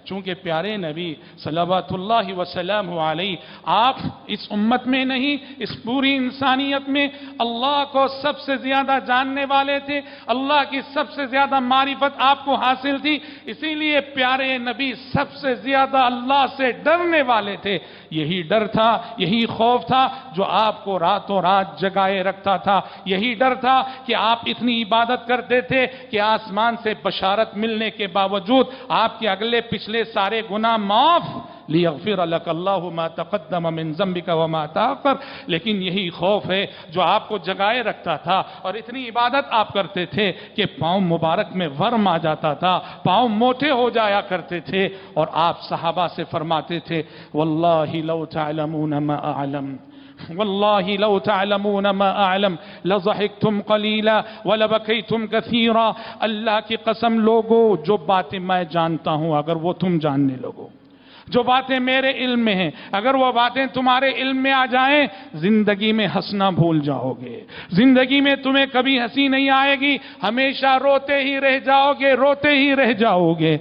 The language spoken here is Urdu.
چونکہ پیارے نبی صلوات اللہ وسلم علیہ آپ اس امت میں نہیں اس پوری انسانیت میں اللہ کو سب سے زیادہ جاننے والے تھے، اللہ کی سب سے زیادہ معرفت آپ کو حاصل تھی، اسی لیے پیارے نبی سب سے زیادہ اللہ سے ڈرنے والے تھے۔ یہی ڈر تھا، یہی خوف تھا جو آپ کو راتوں رات جگائے رکھتا تھا، یہی ڈر تھا کہ آپ اتنی عبادت کرتے تھے کہ آسمان سے بشارت ملنے کے باوجود آپ کے اگلے پچھلے سارے گناہ معاف، لیغفر لک اللہ ما تقدم من ذنبک وما تاخر، لیکن یہی خوف ہے جو آپ کو جگائے رکھتا تھا، اور اتنی عبادت آپ کرتے تھے کہ پاؤں مبارک میں ورم آ جاتا تھا، پاؤں موٹے ہو جایا کرتے تھے، اور آپ صحابہ سے فرماتے تھے واللہ لو تعلمون ما اعلم واللہ لو تعلمون ما اعلم لضحکتم قلیلا ولبکیتم کثیرا، اللہ کی قسم لوگو جو باتیں میں جانتا ہوں اگر وہ تم جاننے لگو، جو باتیں میرے علم میں ہیں اگر وہ باتیں تمہارے علم میں آ جائیں، زندگی میں ہنسنا بھول جاؤ گے، زندگی میں تمہیں کبھی ہنسی نہیں آئے گی، ہمیشہ روتے ہی رہ جاؤ گے، روتے ہی رہ جاؤ گے۔